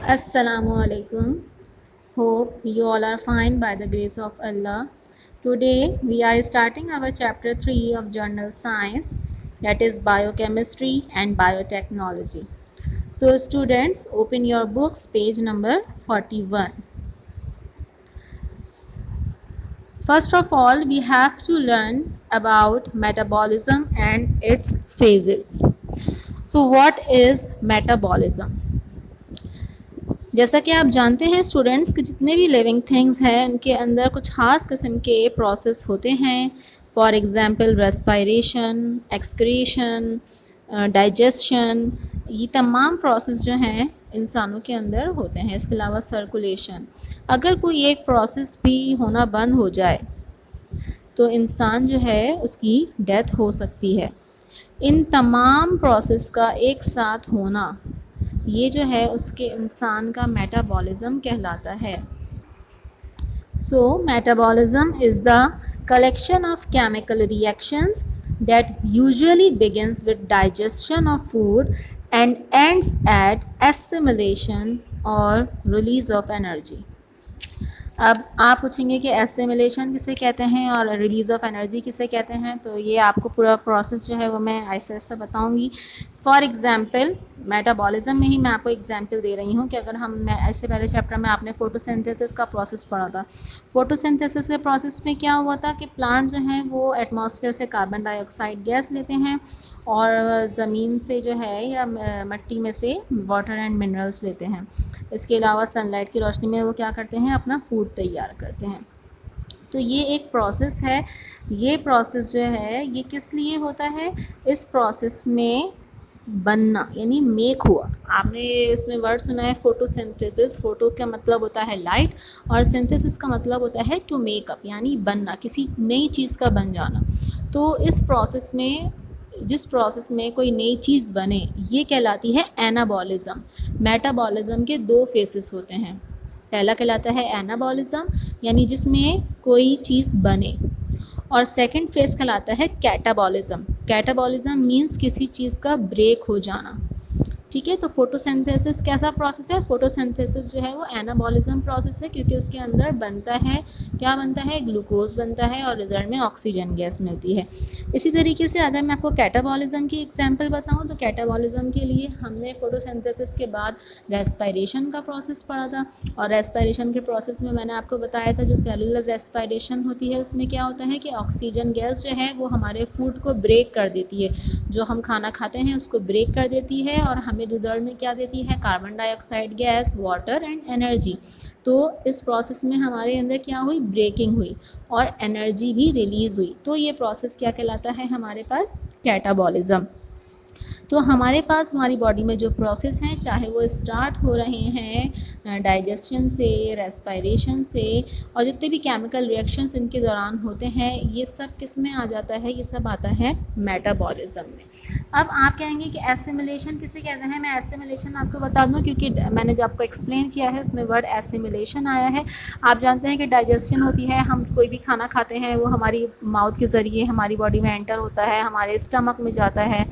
Assalamu alaikum. Hope you all are fine by the grace of Allah. Today we are starting our chapter 3 of Journal Science, that is Biochemistry and Biotechnology. So students, open your books, page number 41. First of all, we have to learn about metabolism and its phases. So what is metabolism? जैसा कि आप जानते हैं students कि जितने भी living things हैं उनके अंदर कुछ खास किस्म के प्रोसेस होते हैं. For example respiration, excretion, digestion, ये तमाम प्रोसेस जो हैं इंसानों के अंदर होते हैं. इसके अलावा सर्कुलेशन. अगर कोई एक प्रोसेस भी होना बंद हो जाए तो इंसान जो है उसकी डेथ हो सकती है. इन तमाम प्रोसेस का एक साथ होना ये जो है उसके इंसान का मेटाबॉलिज्म कहलाता है. So metabolism is the collection of chemical reactions that usually begins with digestion of food and ends at assimilation or release of energy. अब आप पूछेंगे कि एसिमिलेशन किसे कहते हैं और रिलीज़ ऑफ एनर्जी किसे कहते हैं, तो ये आपको पूरा प्रोसेस जो है वो मैं ऐसे ऐसे बताऊंगी. फॉर एग्जांपल मेटाबॉलिज्म में ही मैं आपको एग्जांपल दे रही हूँ कि अगर हम ऐसे पहले चैप्टर में आपने फोटोसिंथेसिस का प्रोसेस पढ़ा था. फोटोसिंथेसिस के प्रोसेस में क्या हुआ था कि प्लांट जो हैं वो एटमॉस्फेयर से कार्बन डाइऑक्साइड गैस लेते हैं और ज़मीन से जो है या मिट्टी में से वाटर एंड मिनरल्स लेते हैं. इसके अलावा सनलाइट की रोशनी में वो क्या करते हैं, अपना फूड तैयार करते हैं. तो ये एक प्रोसेस है. ये प्रोसेस जो है ये किस लिए होता है, इस प्रोसेस में बनना यानी मेक हुआ. आपने इसमें वर्ड सुना है फोटोसिंथेसिस. फोटो का मतलब होता है लाइट और सिंथेसिस का मतलब होता है टू मेकअप यानी बनना, किसी नई चीज़ का बन जाना. तो इस प्रोसेस में जिस प्रोसेस में कोई नई चीज़ बने ये कहलाती है एनाबॉलिज्म. मेटाबॉलिज्म के दो फेसेस होते हैं. पहला कहलाता है एनाबॉलिज्म यानी जिसमें कोई चीज़ बने, और सेकंड फेस कहलाता है कैटाबॉलिज्म. कैटाबॉलिज्म मींस किसी चीज़ का ब्रेक हो जाना. ठीक है, तो फोटोसिंथेसिस कैसा प्रोसेस है, फोटोसिंथेसिस जो है वो एनाबॉलिज्म प्रोसेस है क्योंकि उसके अंदर बनता है, क्या बनता है, ग्लूकोज बनता है और रिजल्ट में ऑक्सीजन गैस मिलती है. इसी तरीके से अगर मैं आपको कैटाबॉलिज्म की एग्जांपल बताऊं तो कैटाबॉलिज्म के लिए हमने फोटोसिंथेसिस के बाद रेस्पिरेशन का प्रोसेस पढ़ा था. और रेस्पिरेशन के प्रोसेस में मैंने आपको बताया था जो सेलुलर रेस्पिरेशन होती है उसमें क्या होता है कि ऑक्सीजन गैस जो है वो हमारे फूड को ब्रेक कर देती है. जो हम खाना खाते हैं उसको ब्रेक कर देती है और हमें रिजल्ट में क्या देती है, carbon dioxide gas, water and energy. तो इस प्रोसेस में हमारे अंदर क्या हुई, ब्रेकिंग हुई और एनर्जी भी रिलीज़ हुई. तो ये प्रोसेस क्या कहलाता है हमारे पास, कैटाबॉलिज्म. तो हमारे पास हमारी बॉडी में जो प्रोसेस हैं चाहे वो स्टार्ट हो रहे हैं डाइजेशन से, रेस्पिरेशन से, और जितने भी केमिकल रिएक्शंस इनके दौरान होते हैं ये सब किस में आ जाता है, ये सब आता है मेटाबॉलिज्म में. अब आप कहेंगे कि एसिमिलेशन किसे कहते हैं. मैं एसिमिलेशन आपको बता दूं क्योंकि मैंने जो आपको एक्सप्लेन किया है उसमें वर्ड एसिमिलेशन आया है. आप जानते हैं कि डाइजेशन होती है, हम कोई भी खाना खाते हैं वो हमारी माउथ के ज़रिए हमारी बॉडी में एंटर होता है, हमारे स्टमक में जाता है,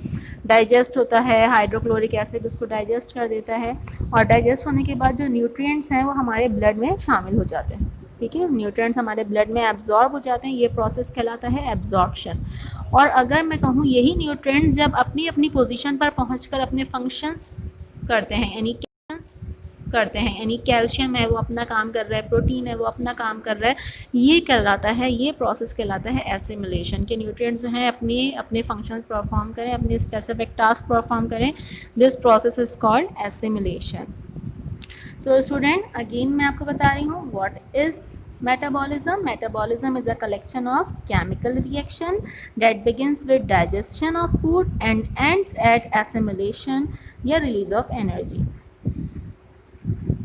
डाइजेस्ट होता है, हाइड्रोक्लोरिक एसिड उसको डाइजेस्ट कर देता है और डाइजेस्ट होने के बाद जो न्यूट्रिएंट्स हैं वो हमारे ब्लड में शामिल हो जाते हैं. ठीक है, न्यूट्रिएंट्स हमारे ब्लड में एब्जॉर्ब हो जाते हैं. ये प्रोसेस कहलाता है एब्जॉर्प्शन. और अगर मैं कहूँ यही न्यूट्रिएंट्स जब अपनी अपनी पोजीशन पर पहुंचकर अपने फंक्शंस करते हैं यानी कैल्शियम है वो अपना काम कर रहा है, प्रोटीन है वो अपना काम कर रहा है, ये कहलाता है, ये प्रोसेस कहलाता है एसिमिलेशन. के न्यूट्रिएंट्स जो हैं अपने अपने फंक्शंस परफॉर्म करें, अपने स्पेसिफिक टास्क परफॉर्म करें. This process is called assimilation. So student again मैं आपको बता रही हूँ what is metabolism. Metabolism is a collection of chemical reaction that begins with digestion of food and ends at assimilation या release of energy.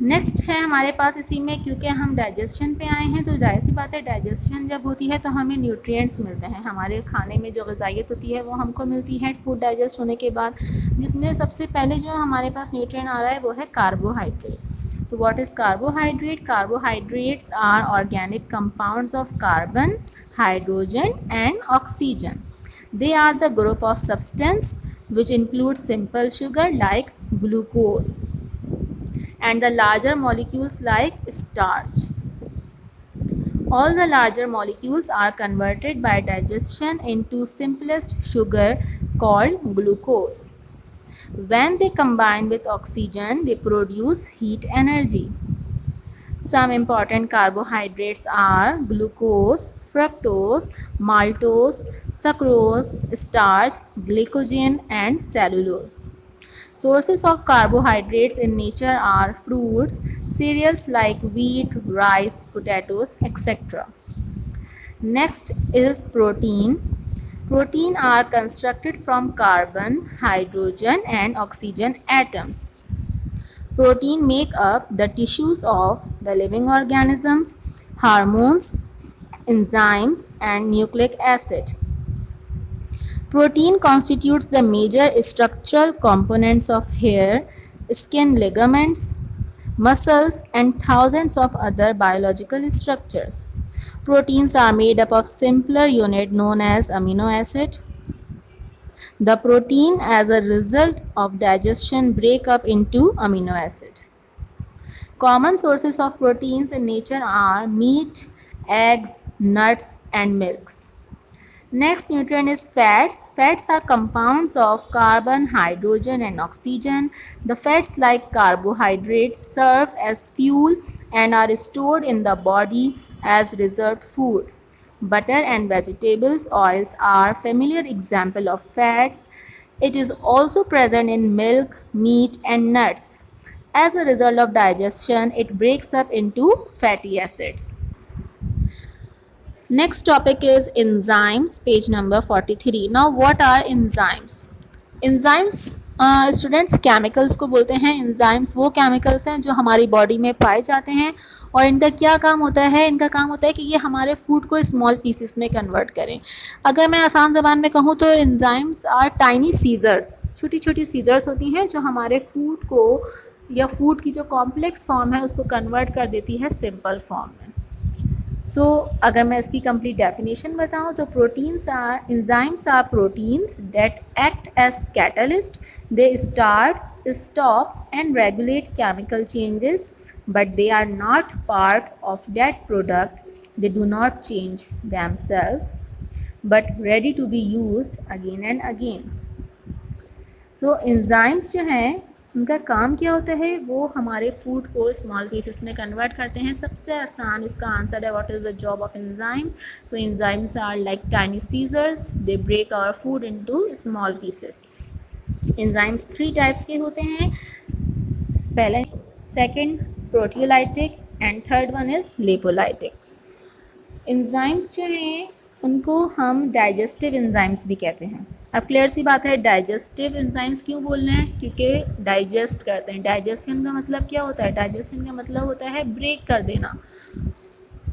Next है हमारे पास इसी में, क्योंकि हम डाइजेशन पे आए हैं तो जाहिर सी बात है डाइजेशन जब होती है तो हमें न्यूट्रिएंट्स मिलते हैं, हमारे खाने में जो ग़िज़ाइयत होती है वो हमको मिलती है फूड डाइजेस्ट होने के बाद, जिसमें सबसे पहले जो हमारे पास न्यूट्रिएंट आ रहा है वो है कार्बोहाइड्रेट. तो what is carbohydrate. Carbohydrates are organic compounds of carbon, hydrogen and oxygen. They are the group of substance which include simple sugar like glucose. and the larger molecules like starch. All the larger molecules are converted by digestion into simplest sugar called glucose. When they combine with oxygen, they produce heat energy. Some important carbohydrates are glucose, fructose, maltose, sucrose, starch, glycogen, and cellulose. Sources of carbohydrates in nature are fruits, cereals like wheat, rice, potatoes, etc. Next is protein. Protein are constructed from carbon, hydrogen, and oxygen atoms. Protein make up the tissues of the living organisms, hormones, enzymes, and nucleic acid. Protein constitutes the major structural components of hair, skin, ligaments, muscles, and thousands of other biological structures. Proteins are made up of simpler unit known as amino acid. The protein, as a result of digestion, break up into amino acid. Common sources of proteins in nature are meat, eggs, nuts, and milks. Next nutrient is fats. Fats are compounds of carbon, hydrogen, and oxygen. The fats, like carbohydrates, serve as fuel and are stored in the body as reserved food. Butter and vegetables oils are familiar example of fats. It is also present in milk, meat, and nuts. As a result of digestion, it breaks up into fatty acids. Next topic is enzymes, page number 43. Now what are enzymes? Enzymes students chemicals को बोलते हैं. Enzymes वो chemicals हैं जो हमारी body में पाए जाते हैं और इनका क्या काम होता है. इनका काम होता है कि ये हमारे फूड को स्मॉल पीसेस में कन्वर्ट करें. अगर मैं आसान ज़बान में कहूँ तो एंजाइम्स आर टाइनी सीजर्स. छोटी छोटी सीजर्स होती हैं जो हमारे फूड को या फूड की जो कॉम्प्लेक्स फॉर्म है उसको कन्वर्ट कर देती है सिंपल फॉर्म में. अगर मैं इसकी कंप्लीट डेफिनेशन बताऊं तो proteins are enzymes are proteins that act as catalyst. They start, stop and regulate chemical changes, but they are not part of that product. They do not change themselves but ready to be used again and again. तो enzymes जो हैं उनका काम क्या होता है, वो हमारे फूड को स्मॉल पीसेस में कन्वर्ट करते हैं. सबसे आसान इसका आंसर है what is the job of enzymes. So enzymes are like tiny scissors. They break our food into small pieces. Enzymes 3 types के होते हैं. पहले, second proteolytic and third one is lipolytic. Enzymes जो हैं उनको हम डाइजेस्टिव एंजाइम्स भी कहते हैं. अब क्लियर सी बात है, डाइजेस्टिव एंजाइम्स क्यों बोल रहे हैं, क्योंकि डाइजेस्ट करते हैं. डाइजेशन का मतलब क्या होता है, डाइजेशन का मतलब होता है ब्रेक कर देना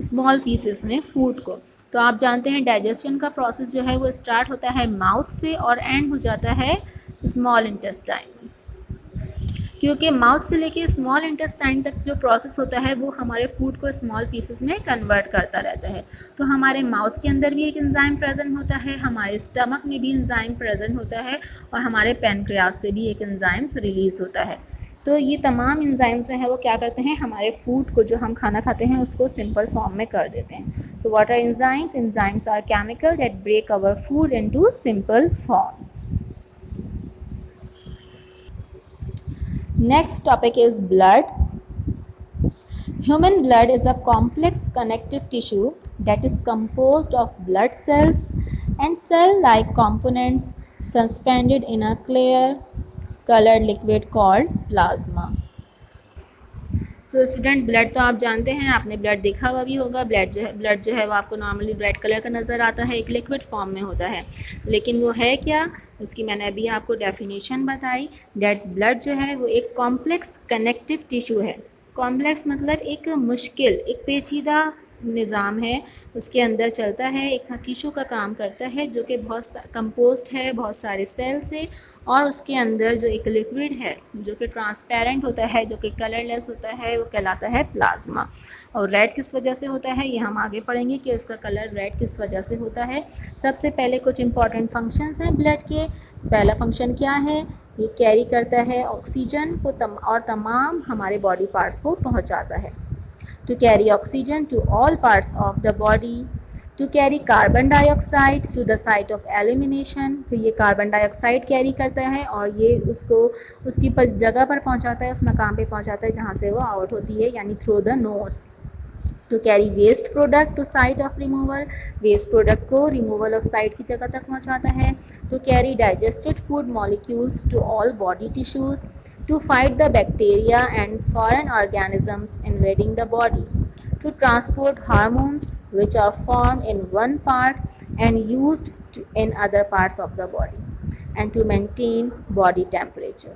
स्मॉल पीसेस में फूड को. तो आप जानते हैं डाइजेशन का प्रोसेस जो है वो स्टार्ट होता है माउथ से और एंड हो जाता है स्मॉल इंटेस्टाइन. क्योंकि माउथ से लेके स्मॉल इंटेस्टाइन तक जो प्रोसेस होता है वो हमारे फूड को स्मॉल पीसेस में कन्वर्ट करता रहता है. तो हमारे माउथ के अंदर भी एक एंजाइम प्रेजेंट होता है, हमारे स्टमक में भी एंजाइम प्रेजेंट होता है और हमारे पैनक्रियास से भी एक एंजाइम रिलीज़ होता है. तो ये तमाम एंजाइम्स जो हैं वो क्या करते हैं, हमारे फूड को जो हम खाना खाते हैं उसको सिंपल फॉर्म में कर देते हैं. So what are enzymes? Enzymes are chemical that break our food into simple form. Next topic is blood. Human blood is a complex connective tissue that is composed of blood cells and cell-like components suspended in a clear colored liquid called plasma. So student, blood तो आप जानते हैं, आपने blood देखा हुआ भी होगा. Blood जो है वो आपको नॉर्मली रेड कलर का नज़र आता है, एक लिक्विड फॉर्म में होता है. लेकिन वो है क्या, उसकी मैंने अभी आपको डेफिनेशन बताई. दैट ब्लड जो है वो एक कॉम्प्लेक्स कनेक्टिव टिश्यू है. कॉम्प्लेक्स मतलब एक मुश्किल, एक पेचीदा निज़ाम है उसके अंदर चलता है, एक टिश्यू का काम करता है जो कि बहुत कंपोस्ट है बहुत सारे सेल से, और उसके अंदर जो एक लिक्विड है जो कि ट्रांसपेरेंट होता है, जो कि कलरलेस होता है, वो कहलाता है प्लाज्मा। और रेड किस वजह से होता है ये हम आगे पढ़ेंगे कि उसका कलर रेड किस वजह से होता है। सबसे पहले कुछ इंपॉर्टेंट फंक्शंस हैं ब्लड के। पहला फंक्शन क्या है, ये कैरी करता है ऑक्सीजन को और तमाम हमारे बॉडी पार्ट्स को पहुंचाता है। To carry oxygen to all parts of the body, to carry carbon dioxide to the site of elimination, तो ये कार्बन डाइऑक्साइड कैरी करता है और ये उसको उसकी जगह पर पहुंचाता है, उस मकाम पे पहुंचाता है जहाँ से वो आउट होती है, यानी through the nose. To carry waste product to site of removal, waste product को रिमूवल ऑफ साइट की जगह तक पहुंचाता है। To carry digested food molecules to all body tissues, to fight the bacteria and foreign organisms invading the body, to transport hormones which are formed in one part and used in other parts of the body, and to maintain body temperature.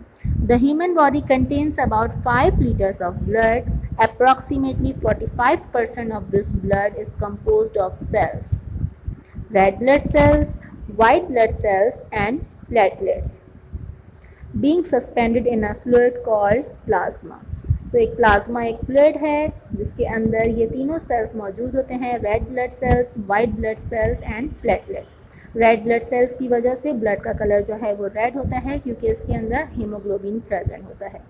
The human body contains about 5 liters of blood. Approximately 45% of this blood is composed of cells: red blood cells, white blood cells, and platelets, being suspended in a fluid called plasma. तो एक plasma एक fluid है जिसके अंदर ये तीनों sales मौजूद होते हैं, red blood cells, white blood cells and platelets. Red blood cells की वजह से ब्लड का कलर जो है वो रेड होता है क्योंकि इसके अंदर हीमोग्लोबिन प्रेजेंट होता है।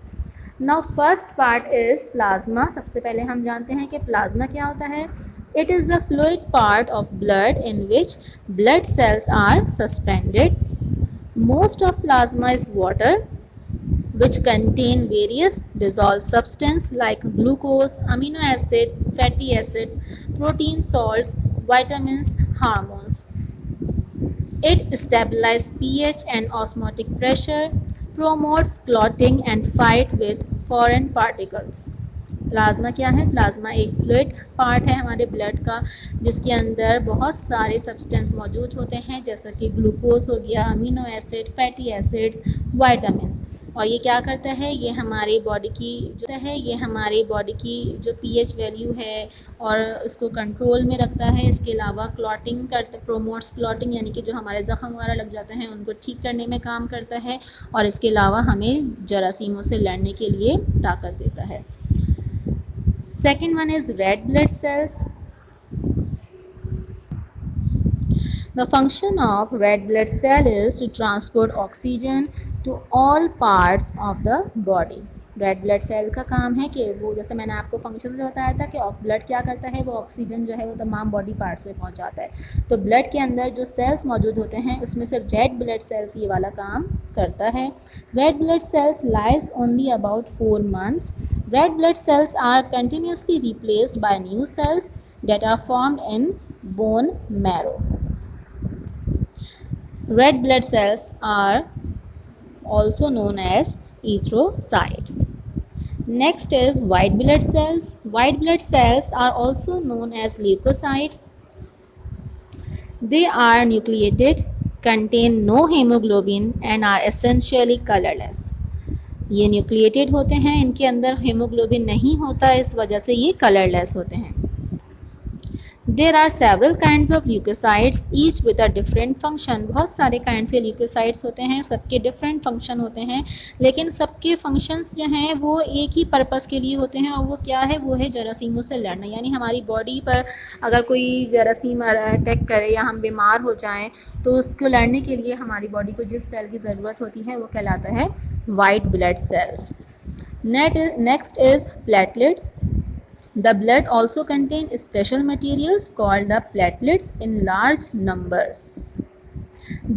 Now first part is plasma. सबसे पहले हम जानते हैं कि प्लाज्मा क्या होता है। It is the fluid part of blood in which blood cells are suspended. Most of plasma is water, which contain various dissolved substances like glucose, amino acid, fatty acids, protein, salts, vitamins, hormones. It stabilizes pH and osmotic pressure, promotes clotting and fight with foreign particles. Plasma क्या है, plasma एक fluid part है हमारे blood का जिसके अंदर बहुत सारे सब्सटेंस मौजूद होते हैं जैसा कि ग्लूकोज हो गया, amino acid, fatty acids, vitamins. और ये क्या करता है, ये हमारी बॉडी की जो पीएच वैल्यू है और उसको कंट्रोल में रखता है। इसके अलावा क्लॉटिंग प्रोमोट्स क्लॉटिंग, यानी कि जो हमारे ज़ख़म वगैरह लग जाते हैं उनको ठीक करने में काम करता है, और इसके अलावा हमें जरासीमों से लड़ने के लिए ताकत देता है। Second one is red blood cells. The function of red blood cell is to transport oxygen to all parts of the body. Red blood cell का काम है कि वो, जैसे मैंने आपको फंक्शन से बताया था कि ब्लड क्या करता है, वो ऑक्सीजन जो है वो तमाम बॉडी पार्ट्स में पहुंचाता है। तो ब्लड के अंदर जो सेल्स मौजूद होते हैं उसमें से रेड ब्लड सेल्स ये वाला काम करता है। Red blood cells lies only about 4 months. Red blood cells are continuously replaced by new cells that are formed in bone marrow. Red blood cells are also known as erythrocytes. Next is white blood cells. White blood cells are also known as leukocytes. They are nucleated, contain no hemoglobin and are essentially colorless. ये nucleated होते हैं, इनके अंदर haemoglobin नहीं होता, इस वजह से ये कलरलेस होते हैं। There are several kinds of leukocytes, each with a different function. बहुत सारे काइंड के ल्यूकोसाइट्स होते हैं, सबके डिफरेंट फंक्शन होते हैं, लेकिन सबके फंक्शंस जो हैं वो एक ही पर्पस के लिए होते हैं, और वो क्या है, वो है जरासीमों से लड़ना। यानी हमारी बॉडी पर अगर कोई जरासीम अटैक करे या हम बीमार हो जाएं तो उसको लड़ने के लिए हमारी बॉडी को जिस सेल की ज़रूरत होती है वो कहलाता है white blood cells. Next is platelets. The blood also contains special materials called the platelets in large numbers.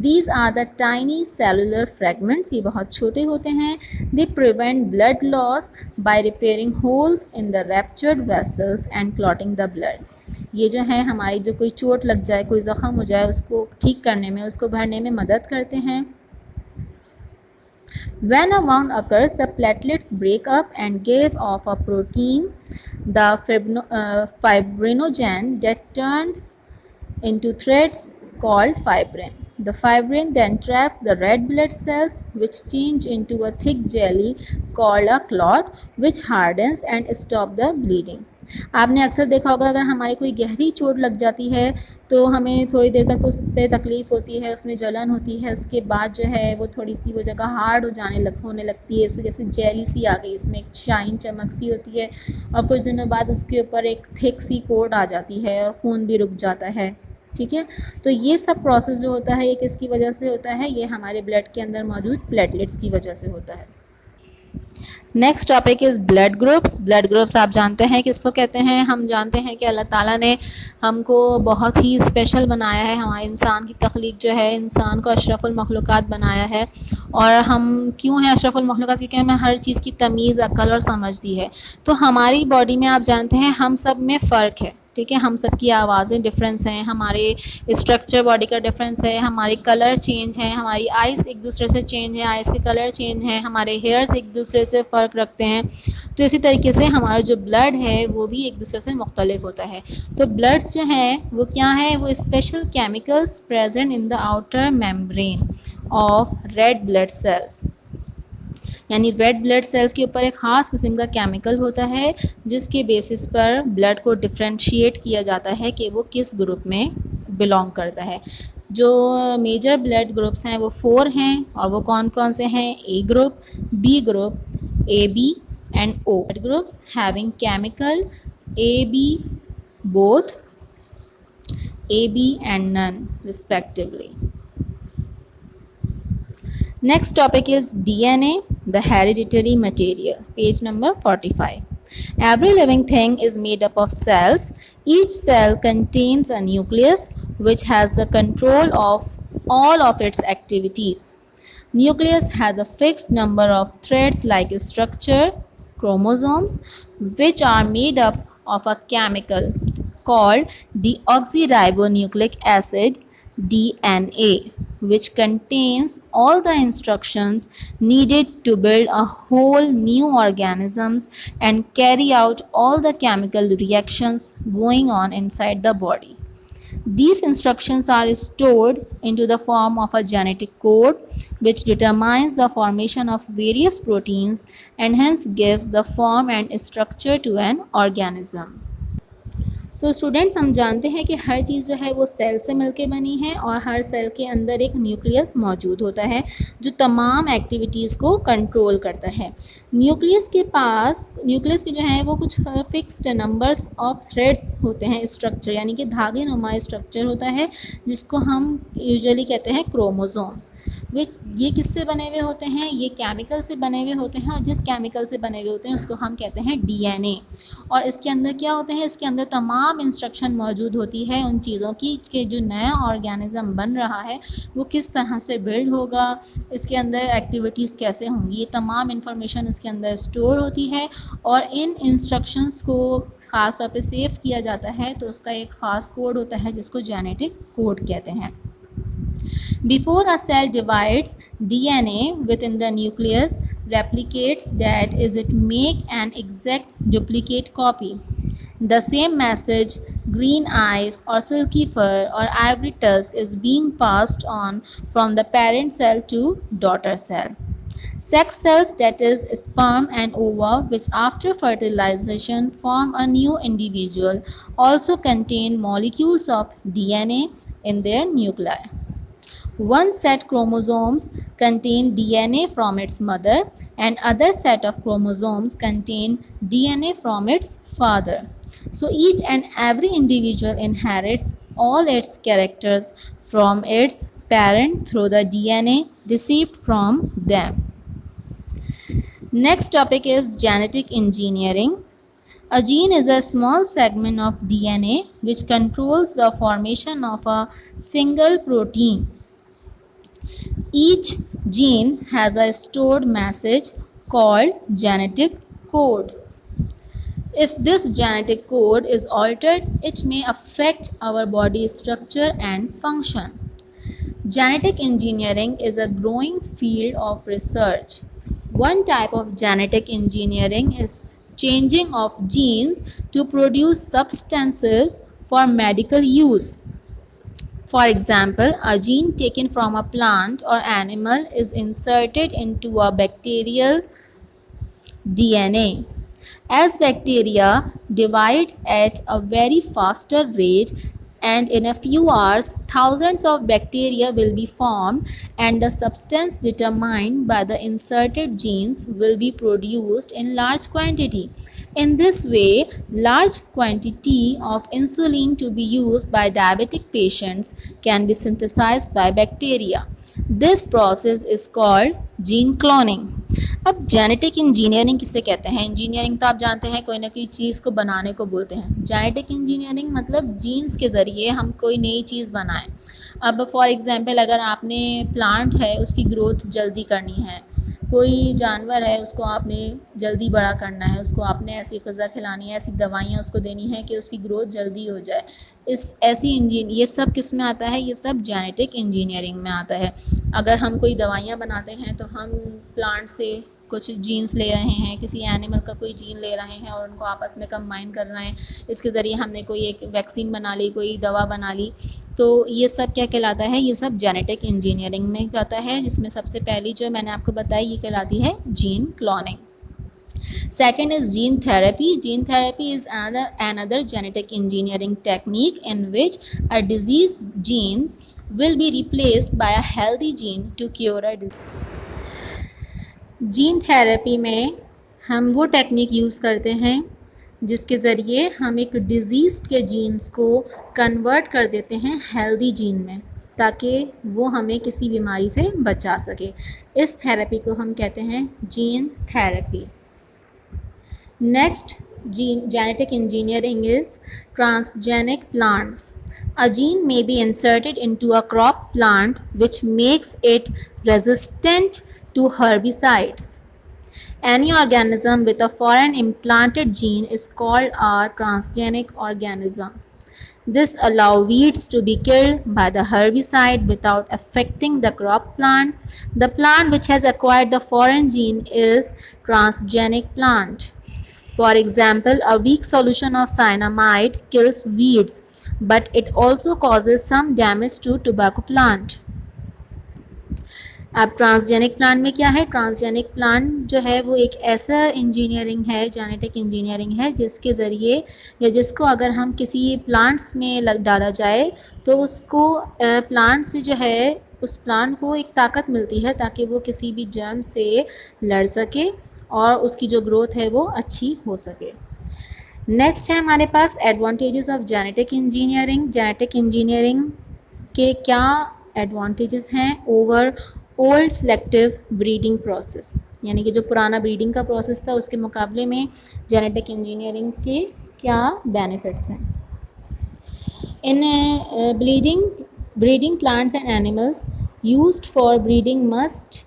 These are the tiny cellular fragments. ये बहुत छोटे होते हैं. They prevent blood loss by repairing holes in the ruptured vessels and clotting the blood. ये जो है हमारी जो कोई चोट लग जाए, कोई ज़ख़म हो जाए, उसको ठीक करने में, उसको भरने में मदद करते हैं. When a wound occurs, the platelets break up and give off a protein, the fibrinogen, that turns into threads called fibrin. The fibrin then traps the red blood cells, which change into a thick jelly called a clot, which hardens and stops the bleeding. आपने अक्सर देखा होगा अगर हमारी कोई गहरी चोट लग जाती है तो हमें थोड़ी देर तक उस पे तकलीफ़ होती है, उसमें जलन होती है, उसके बाद जो है वो थोड़ी सी वो जगह हार्ड होने लगती है, उसको जैसे जेली सी आ गई, उसमें एक शाइन चमक सी होती है और कुछ दिनों बाद उसके ऊपर एक थिक सी कोट आ जाती है और खून भी रुक जाता है। ठीक है, तो ये सब प्रोसेस जो होता है ये किसकी वजह से होता है? ये हमारे ब्लड के अंदर मौजूद प्लेटलेट्स की वजह से होता है। Next topic is blood groups. Blood groups आप जानते हैं किसको कहते हैं? हम जानते हैं कि अल्लाह ताला ने हमको बहुत ही स्पेशल बनाया है, हमारे इंसान की तख्लीक जो है, इंसान को अशरफुल मखलूक़ात बनाया है। और हम क्यों हैं अशरफुल मखलूक़ात? क्योंकि हमें हर चीज़ की तमीज़, अक्ल और समझ दी है। तो हमारी बॉडी में आप जानते हैं हम सब में फ़र्क है, ठीक है, हम सब की आवाज़ें डिफरेंस हैं, हमारे स्ट्रक्चर बॉडी का डिफरेंस है, हमारी कलर चेंज है, हमारी आइज़ एक दूसरे से चेंज है, आइज़ के कलर चेंज हैं, हमारे हेयर्स एक दूसरे से फ़र्क रखते हैं। तो इसी तरीके से हमारा जो ब्लड है वो भी एक दूसरे से मुख्तलिफ होता है। तो ब्लड्स जो हैं वो क्या है? वो special chemicals present in the outer membrane of red blood cells, यानी रेड ब्लड सेल्स के ऊपर एक ख़ास किस्म का केमिकल होता है जिसके बेसिस पर ब्लड को डिफ्रेंशिएट किया जाता है कि वो किस ग्रुप में बिलोंग करता है। जो मेजर ब्लड ग्रुप्स हैं वो 4 हैं और वो कौन कौन से हैं? A group, B group, A B and O. Blood groups having chemical A B both, A B and none respectively. Next topic is DNA, the hereditary material, page number 45. Every living thing is made up of cells. Each cell contains a nucleus which has the control of all of its activities. Nucleus has a fixed number of threads like structure, chromosomes, which are made up of a chemical called deoxyribonucleic acid, DNA, which contains all the instructions needed to build a whole new organisms and carry out all the chemical reactions going on inside the body. These instructions are stored into the form of a genetic code which determines the formation of various proteins and hence gives the form and structure to an organism. So students, हम जानते हैं कि हर चीज़ जो है वो cell से मिलके बनी है और हर सेल के अंदर एक न्यूक्लियस मौजूद होता है जो तमाम एक्टिविटीज़ को कंट्रोल करता है। न्यूक्लियस के जो है वो कुछ फिक्स्ड नंबर्स ऑफ थ्रेड्स होते हैं, स्ट्रक्चर यानी कि धागे नुमा स्ट्रक्चर होता है जिसको हम यूजुअली कहते हैं क्रोमोसोम्स। विच ये किससे बने हुए होते हैं? ये केमिकल से बने हुए होते हैं और जिस केमिकल से बने हुए होते हैं उसको हम कहते हैं डीएनए। और इसके अंदर क्या होते हैं? इसके अंदर तमाम इंस्ट्रक्शन मौजूद होती है उन चीज़ों की कि जो नया ऑर्गेनिज्म बन रहा है वो किस तरह से बिल्ड होगा, इसके अंदर एक्टिविटीज़ कैसे होंगी, ये तमाम इंफॉर्मेशन इसके अंदर स्टोर होती है और इन इंस्ट्रक्शंस को ख़ास तौर पे सेव किया जाता है। तो उसका एक ख़ास कोड होता है जिसको जेनेटिक कोड कहते हैं। Before a cell divides, DNA within the nucleus replicates, that is, it make an exact duplicate copy. The same message, green eyes or silky fur or ivory tusk, is being passed on from the parent cell to daughter cell. Sex cells, that is sperm and ova, which after fertilization form a new individual, also contain molecules of DNA in their nuclei. One set chromosomes contain DNA from its mother and other set of chromosomes contain DNA from its father. So each and every individual inherits all its characters from its parent through the DNA received from them. Next topic is genetic engineering. A gene is a small segment of DNA which controls the formation of a single protein. Each gene has a stored message called genetic code. If this genetic code is altered, it may affect our body structure and function. Genetic engineering is a growing field of research. One type of genetic engineering is changing of genes to produce substances for medical use. For example, a gene taken from a plant or animal is inserted into a bacterial DNA. As bacteria divides at a very faster rate, and in a few hours thousands of bacteria will be formed, and the substance determined by the inserted genes will be produced in large quantity. In this way, large quantity of insulin to be used by diabetic patients can be synthesized by bacteria. This process is called gene cloning. अब genetic engineering किसे कहते हैं? Engineering तो आप जानते हैं कोई ना कोई चीज़ को बनाने को बोलते हैं। जेनेटिक इंजीनियरिंग मतलब जीन्स के ज़रिए हम कोई नई चीज़ बनाएं। अब फॉर एग्जांपल अगर आपने प्लांट है उसकी ग्रोथ जल्दी करनी है, कोई जानवर है उसको आपने जल्दी बड़ा करना है, उसको आपने ऐसी ग़िज़ा खिलानी है, ऐसी दवाइयाँ उसको देनी है कि उसकी ग्रोथ जल्दी हो जाए, इस ऐसी ये सब किस में आता है? ये सब जेनेटिक इंजीनियरिंग में आता है। अगर हम कोई दवाइयाँ बनाते हैं तो हम प्लांट से कुछ जीन्स ले रहे हैं, किसी एनिमल का कोई जीन ले रहे हैं और उनको आपस में कंबाइन कर रहे हैं, इसके ज़रिए हमने कोई एक वैक्सीन बना ली, कोई दवा बना ली। तो ये सब क्या कहलाता है? ये सब जेनेटिक इंजीनियरिंग में जाता है, जिसमें सबसे पहली जो मैंने आपको बताई ये कहलाती है gene cloning. Second is gene therapy. Gene therapy is another genetic engineering technique in which a diseased genes will be replaced by a healthy gene to cure a disease. Gene therapy में हम वो technique use करते हैं जिसके ज़रिए हम एक disease के जीन्स को कन्वर्ट कर देते हैं हेल्दी जीन में, ताकि वो हमें किसी बीमारी से बचा सके। इस थेरेपी को हम कहते हैं gene therapy. Next, genetic engineering is transgenic plants. A gene may be inserted into a crop plant which makes it resistant to herbicides. Any organism with a foreign implanted gene is called a transgenic organism. This allows weeds to be killed by the herbicide without affecting the crop plant. The plant which has acquired the foreign gene is transgenic plant. For example, a weak solution of cyanamide kills weeds, but it also causes some damage to tobacco plant. अब transgenic plant में क्या है? Transgenic plant जो है वो एक ऐसा engineering है, जेनेटिक इंजीनियरिंग है, जिसके ज़रिए या जिसको अगर हम किसी प्लांट्स में डाला जाए तो उसको प्लांट से जो है उस प्लांट को एक ताकत मिलती है ताकि वो किसी भी जर्म से लड़ सके और उसकी जो ग्रोथ है वो अच्छी हो सके। नेक्स्ट है हमारे पास advantages of genetic engineering. Genetic engineering के क्या एडवांटेजेस हैं over old selective breeding process, यानी कि जो पुराना ब्रीडिंग का प्रोसेस था उसके मुकाबले में जेनेटिक इंजीनियरिंग के क्या बेनिफिट्स हैं। इन breeding plants and animals used for breeding must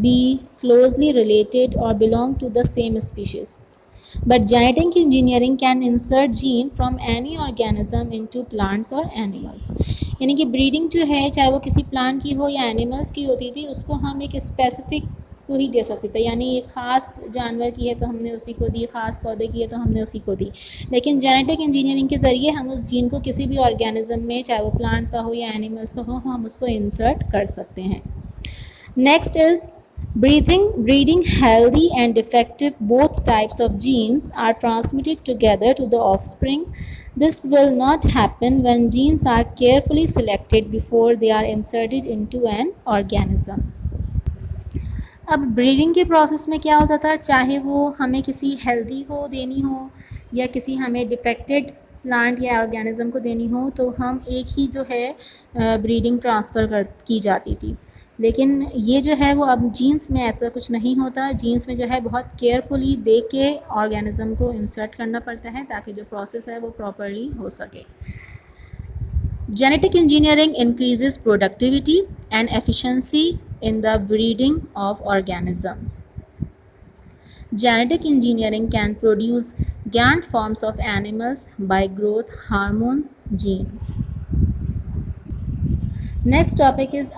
be closely related or belong to the same species. But genetic engineering can insert gene from any organism into plants or animals. यानी कि breeding जो है चाहे वो किसी plant की हो या एनिमल्स की होती थी, उसको हम एक स्पेसिफिक को ही दे सकते थे, यानी एक ख़ास जानवर की है तो हमने उसी को दी, ख़ास पौधे की है तो हमने उसी को दी। लेकिन जेनेटिक इंजीनियरिंग के ज़रिए हम उस जीन को किसी भी ऑर्गेनिज्म में, चाहे वो प्लांट्स का हो या एनिमल्स का हो, हम उसको इंसर्ट कर सकते हैं। Next is breeding healthy and defective. Both types of genes are transmitted together to the offspring. This will not happen when genes are carefully selected before they are inserted into an organism. अब breeding के process में क्या होता था, चाहे वो हमें किसी हेल्दी को देनी हो या किसी हमें डिफेक्टेड प्लांट या ऑर्गेनिज्म को देनी हो, तो हम एक ही जो है ब्रीडिंग ट्रांसफ़र की जाती थी। लेकिन ये जो है वो अब जीन्स में ऐसा कुछ नहीं होता। जीन्स में जो है बहुत केयरफुली देख के ऑर्गेनिज्म को इंसर्ट करना पड़ता है ताकि जो प्रोसेस है वो प्रॉपरली हो सके। Genetic engineering increases productivity and efficiency in the breeding of organisms. Genetic engineering can produce GANT forms of animals by growth hormone genes. Next topic is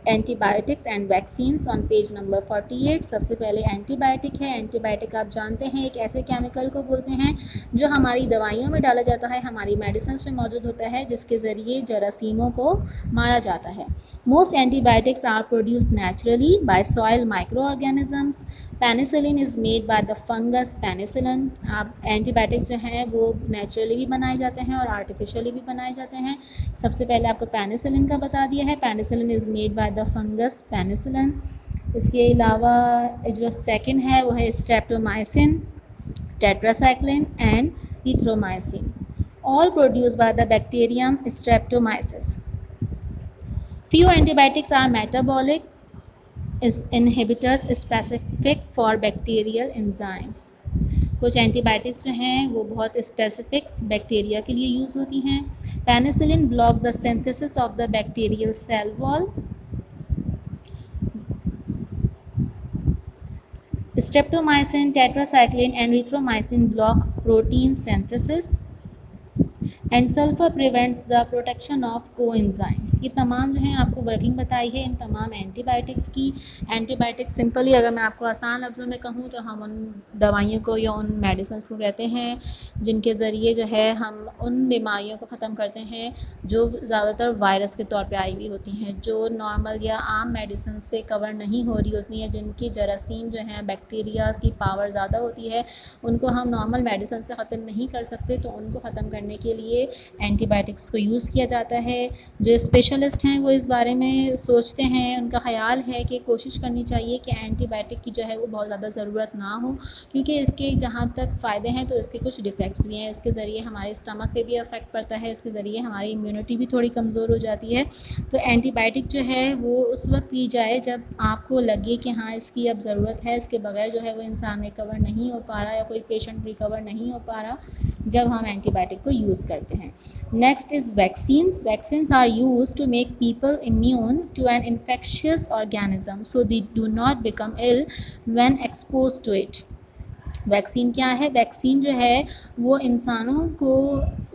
antibiotics and vaccines on page number 48। सबसे पहले antibiotic है। Antibiotic आप जानते हैं एक ऐसे chemical को बोलते हैं जो हमारी दवाइयों में डाला जाता है, हमारी मेडिसिन में मौजूद होता है, जिसके ज़रिए जरासीमों को मारा जाता है। Most antibiotics are produced naturally by soil microorganisms. Penicillin is made by the fungus penicillin. आप एंटीबायोटिक्स जो हैं वो नेचुरली भी बनाए जाते हैं और आर्टिफिशियली भी बनाए जाते हैं। सबसे पहले आपको पेनिसिलिन का बता दिया है। Penicillin is made by the fungus penicillin. इसके अलावा जो सेकंड है वो है streptomycin, tetracycline and erythromycin, all produced by the bacterium Streptomyces. Few antibiotics are metabolic inhibitors specific for bacterial enzymes. कुछ एंटीबायोटिक्स जो हैं वो बहुत स्पेसिफिक बैक्टीरिया के लिए यूज़ होती हैं। Penicillin block the synthesis of the bacterial cell wall. Streptomycin, tetracycline and erythromycin block protein synthesis and sulphur prevents the protection of coenzymes. ये तमाम जो हैं आपको वर्किंग बताई है इन तमाम एंटीबायोटिक्स की। एंटीबायोटिक्स सिंपली अगर मैं आपको आसान लफ्ज़ों में कहूँ तो हम उन दवाइयों को या उन मेडिसिन को कहते हैं जिनके ज़रिए जो है हम उन बीमारियों को ख़त्म करते हैं जो ज़्यादातर वायरस के तौर पर आई हुई होती हैं, जो नॉर्मल या आम मेडिसिन से कवर नहीं हो रही होती हैं, जिनकी जरासीम जो हैं बैक्टीरियाज़ की पावर ज़्यादा होती है, उनको हम नॉर्मल मेडिसिन से ख़त्म नहीं कर सकते। तो उनको ख़त्म करने के लिए एंटीबायोटिक्स को यूज़ किया जाता है। जो स्पेशलिस्ट हैं वो इस बारे में सोचते हैं, उनका ख़्याल है कि कोशिश करनी चाहिए कि एंटीबायोटिक की जो है वो बहुत ज़्यादा ज़रूरत ना हो, क्योंकि इसके जहाँ तक फ़ायदे हैं तो इसके कुछ डिफ़ेक्ट्स भी हैं। इसके ज़रिए हमारे स्टमक पे भी अफेक्ट पड़ता है, इसके ज़रिए हमारी इम्यूनिटी भी थोड़ी कमज़ोर हो जाती है। तो एंटीबायोटिक जो है वो उस वक्त दी जाए जब आपको लगे कि हाँ इसकी अब ज़रूरत है, इसके बगैर जो है वो इंसान रिकवर नहीं हो पा रहा या कोई पेशेंट रिकवर नहीं हो पा रहा, जब हम एंटीबायोटिक को यूज़ करते हैं। Next is vaccines. Vaccines are use to make people immune to an infectious organism so they do not become ill when expose to it. Vaccine क्या है? वैक्सीन जो है वो इंसानों को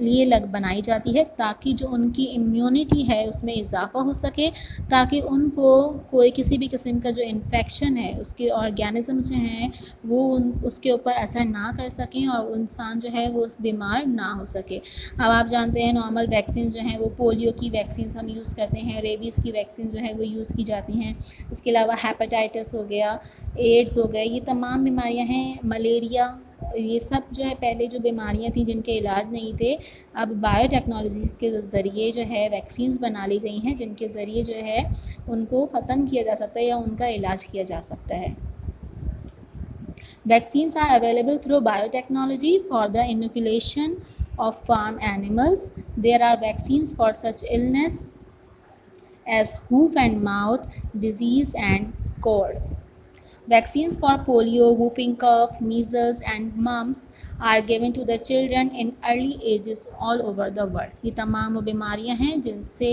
लिए बनाई जाती है ताकि जो उनकी इम्यूनिटी है उसमें इजाफ़ा हो सके, ताकि उनको कोई किसी भी किस्म का जो इन्फेक्शन है उसके ऑर्गेनिज़म्स जो हैं वो उसके ऊपर असर ना कर सकें और इंसान जो है वो बीमार ना हो सके। अब आप जानते हैं नॉर्मल वैक्सीन जो हैं वो पोलियो की वैक्सीन हम यूज़ करते हैं, रेबीज़ की वैक्सीन जो है वो यूज़ की जाती हैं। इसके अलावा हेपेटाइटिस हो गया, एड्स हो गया, ये तमाम बीमारियां हैं, मलेरिया, ये सब जो है पहले जो बीमारियां थी जिनके इलाज नहीं थे, अब बायोटेक्नोलॉजीज़ के ज़रिए जो है वैक्सीन्स बना ली गई हैं जिनके ज़रिए जो है उनको ख़त्म किया जा सकता है या उनका इलाज किया जा सकता है। Vaccines are available through biotechnology for the inoculation of farm animals. There are vaccines for such illness as hoof and mouth disease and scores. Vaccines for polio, whooping cough, measles and mumps are given to the children in early ages all over the world. ये तमाम वो बीमारियां हैं जिनसे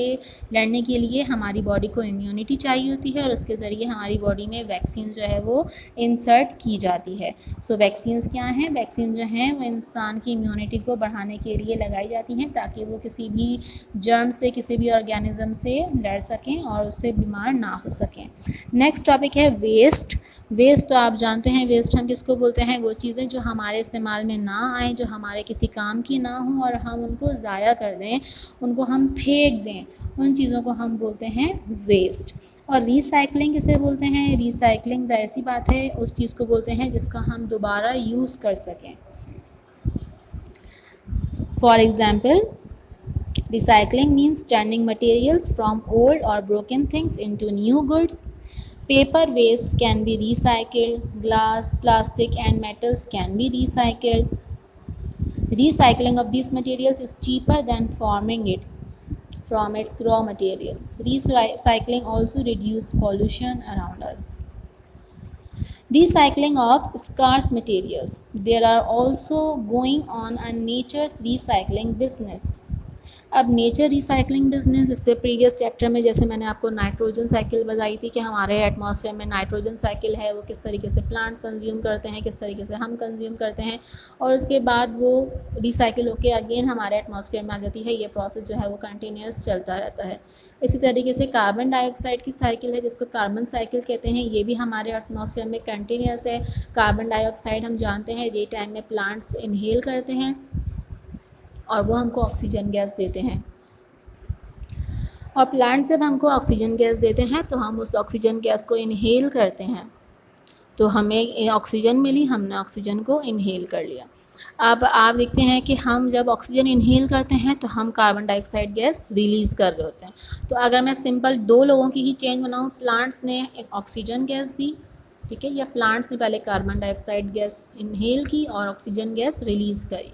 लड़ने के लिए हमारी बॉडी को इम्यूनिटी चाहिए होती है और उसके ज़रिए हमारी बॉडी में वैक्सीन जो है वो इंसर्ट की जाती है। सो वैक्सीन्स क्या हैं? वैक्सीन जो हैं वो इंसान की इम्यूनिटी को बढ़ाने के लिए लगाई जाती हैं ताकि वो किसी भी जर्म से, किसी भी ऑर्गेनिज्म से लड़ सकें और उससे बीमार ना हो सकें। नेक्स्ट टॉपिक है वेस्ट। वेस्ट तो आप जानते हैं वेस्ट हम किसको बोलते हैं? वो चीज़ें जो हमारे इस्तेमाल में ना आएँ, जो हमारे किसी काम की ना हों और हम उनको ज़ाया कर दें, उनको हम फेंक दें, उन चीज़ों को हम बोलते हैं वेस्ट। और रिसाइकलिंग किसे बोलते हैं? रिसाइकलिंग ज़ाहिर सी बात है उस चीज़ को बोलते हैं जिसका हम दोबारा यूज़ कर सकें। For example, recycling means turning materials from old or broken things into new goods. Paper waste can be recycled, glass, plastic and metals can be recycled. Recycling of these materials is cheaper than forming it from its raw material. Recycling also reduces pollution around us. Recycling of scarce materials. There are also going on a nature's recycling business. अब nature recycling business, इससे previous chapter में जैसे मैंने आपको nitrogen cycle बताई थी कि हमारे एटमॉस्फेयर में नाइट्रोजन साइकिल है, वो किस तरीके से प्लांट्स कंज्यूम करते हैं, किस तरीके से हम कंज्यूम करते हैं और उसके बाद वो रिसाइकिल होकर अगेन हमारे एटमॉस्फेयर में आ जाती है। ये प्रोसेस जो है वो कंटिन्यूस चलता रहता है। इसी तरीके से कार्बन डाइऑक्साइड की साइकिल है जिसको कार्बन साइकिल कहते हैं, ये भी हमारे एटमॉस्फेयर में कंटिन्यूस है। कार्बन डाइऑक्साइड हम जानते हैं डे टाइम में प्लांट्स इनहेल करते हैं और वो हमको ऑक्सीजन गैस देते हैं और प्लांट जब हमको ऑक्सीजन गैस देते हैं तो हम उस ऑक्सीजन गैस को इनहेल करते हैं। तो हमें ऑक्सीजन मिली, हमने ऑक्सीजन को इनहेल कर लिया। अब आप देखते हैं कि हम जब ऑक्सीजन इनहेल करते हैं तो हम कार्बन डाइऑक्साइड गैस रिलीज़ कर रहे होते हैं। तो अगर मैं सिंपल दो लोगों की ही चेन बनाऊँ, प्लांट्स ने एक ऑक्सीजन गैस दी, ठीक है, या प्लांट्स ने पहले कार्बन डाइऑक्साइड गैस इनहेल की और ऑक्सीजन गैस रिलीज़ करी,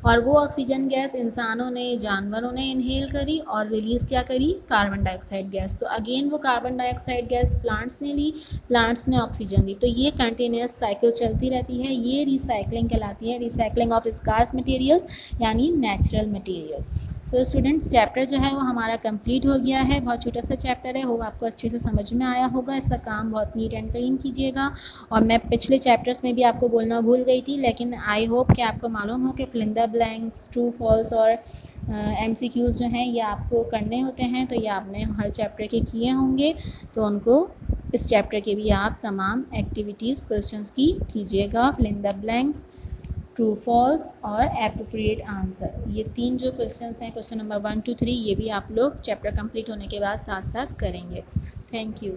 और वो ऑक्सीजन गैस इंसानों ने, जानवरों ने इनहेल करी और रिलीज़ क्या करी, कार्बन डाइऑक्साइड गैस। तो अगेन वो कार्बन डाइऑक्साइड गैस प्लांट्स ने ली, प्लांट्स ने ऑक्सीजन दी। तो ये कंटिन्यूस साइकिल चलती रहती है, ये रिसाइकलिंग कहलाती है, रिसाइकलिंग ऑफ स्कार्स मटेरियल्स यानी natural material. So students, chapter जो है वो हमारा कंप्लीट हो गया है। बहुत छोटा सा चैप्टर है, वो आपको अच्छे से समझ में आया होगा। इसका काम बहुत नीट एंड क्लीन कीजिएगा। और मैं पिछले चैप्टर्स में भी आपको बोलना भूल गई थी, लेकिन आई होप कि आपको मालूम हो कि fill in the blanks, true false और MCQs जो हैं ये आपको करने होते हैं। तो ये आपने हर चैप्टर के किए होंगे, तो उनको इस चैप्टर के भी आप तमाम एक्टिविटीज़ क्वेश्चंस की कीजिएगा। Fill in the blanks, true false और एप्रोप्रिएट आंसर, ये 3 जो क्वेश्चंस हैं, क्वेश्चन नंबर 1 to 3, ये भी आप लोग चैप्टर कंप्लीट होने के बाद साथ साथ करेंगे। Thank you.